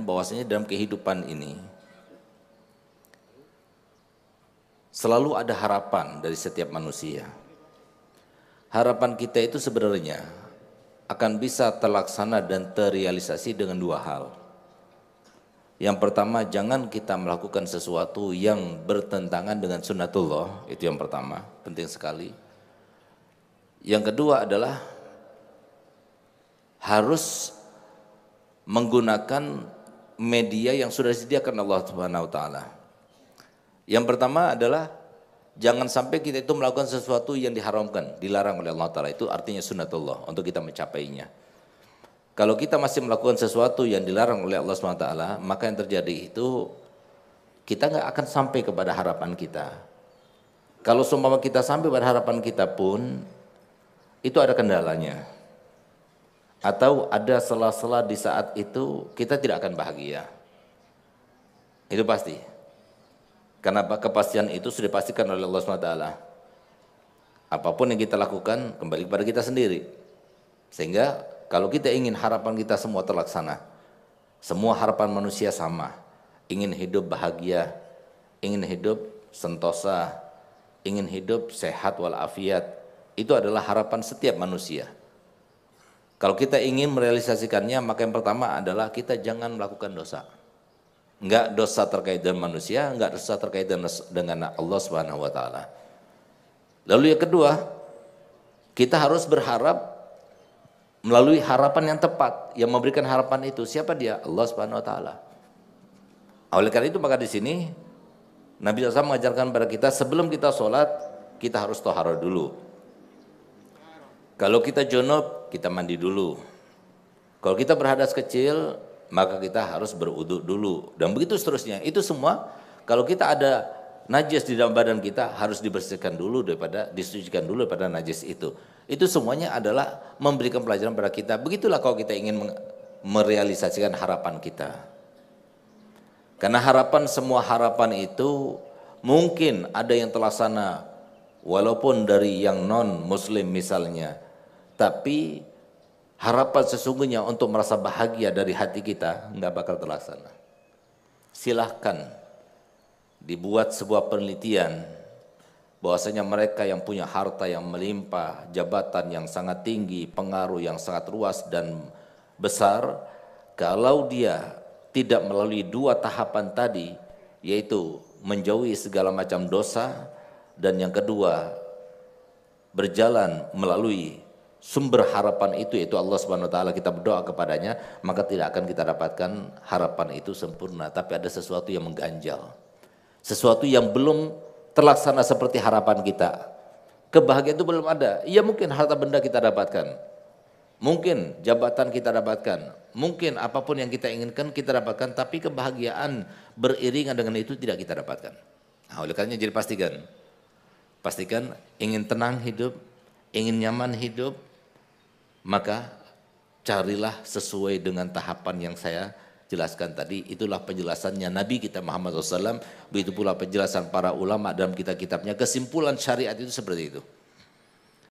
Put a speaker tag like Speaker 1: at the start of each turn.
Speaker 1: bahwasanya dalam kehidupan ini selalu ada harapan dari setiap manusia. Harapan kita itu sebenarnya akan bisa terlaksana dan terrealisasi dengan dua hal. Yang pertama, jangan kita melakukan sesuatu yang bertentangan dengan sunnatullah, itu yang pertama, penting sekali. Yang kedua adalah harus menggunakan media yang sudah disediakan Allah Subhanahu wa taala. Yang pertama adalah jangan sampai kita itu melakukan sesuatu yang diharamkan, dilarang oleh Allah taala. Itu artinya sunnatullah untuk kita mencapainya. Kalau kita masih melakukan sesuatu yang dilarang oleh Allah Subhanahu wa taala, maka yang terjadi itu kita nggak akan sampai kepada harapan kita. Kalau seumpama kita sampai pada harapan kita pun itu ada kendalanya. Atau ada sela-sela di saat itu kita tidak akan bahagia. Itu pasti. Karena kepastian itu sudah dipastikan oleh Allah SWT. Apapun yang kita lakukan kembali kepada kita sendiri. Sehingga kalau kita ingin harapan kita semua terlaksana, semua harapan manusia sama, ingin hidup bahagia, ingin hidup sentosa, ingin hidup sehat walafiat, itu adalah harapan setiap manusia. Kalau kita ingin merealisasikannya, maka yang pertama adalah kita jangan melakukan dosa. Enggak dosa terkait dengan manusia, enggak dosa terkait dengan Allah Subhanahu wa taala. Lalu yang kedua, kita harus berharap melalui harapan yang tepat, yang memberikan harapan itu siapa dia? Allah Subhanahu wa taala. Oleh karena itu maka di sini Nabi SAW mengajarkan kepada kita sebelum kita sholat kita harus thaharah dulu. Kalau kita junub kita mandi dulu. Kalau kita berhadas kecil maka kita harus berwudu dulu dan begitu seterusnya. Itu semua kalau kita ada najis di dalam badan kita harus dibersihkan dulu disucikan dulu daripada najis itu. Itu semuanya adalah memberikan pelajaran pada kita. Begitulah kalau kita ingin merealisasikan harapan kita. Karena semua harapan itu mungkin ada yang terlaksana walaupun dari yang non muslim misalnya. Tapi harapan sesungguhnya untuk merasa bahagia dari hati kita nggak bakal terlaksana. Silahkan dibuat sebuah penelitian bahwasanya mereka yang punya harta yang melimpah, jabatan yang sangat tinggi, pengaruh yang sangat luas dan besar, kalau dia tidak melalui dua tahapan tadi, yaitu menjauhi segala macam dosa, dan yang kedua berjalan melalui sumber harapan itu yaitu Allah Subhanahu wa taala, kita berdoa kepadanya, maka tidak akan kita dapatkan harapan itu sempurna, tapi ada sesuatu yang mengganjal. Sesuatu yang belum terlaksana seperti harapan kita. Kebahagiaan itu belum ada. Ya mungkin harta benda kita dapatkan. Mungkin jabatan kita dapatkan. Mungkin apapun yang kita inginkan kita dapatkan, tapi kebahagiaan beriringan dengan itu tidak kita dapatkan. Nah, oleh karena jadi pastikan ingin tenang hidup, ingin nyaman hidup, maka carilah sesuai dengan tahapan yang saya jelaskan tadi. Itulah penjelasannya Nabi kita Muhammad SAW, begitu pula penjelasan para ulama dalam kitab-kitabnya. Kesimpulan syariat itu seperti itu.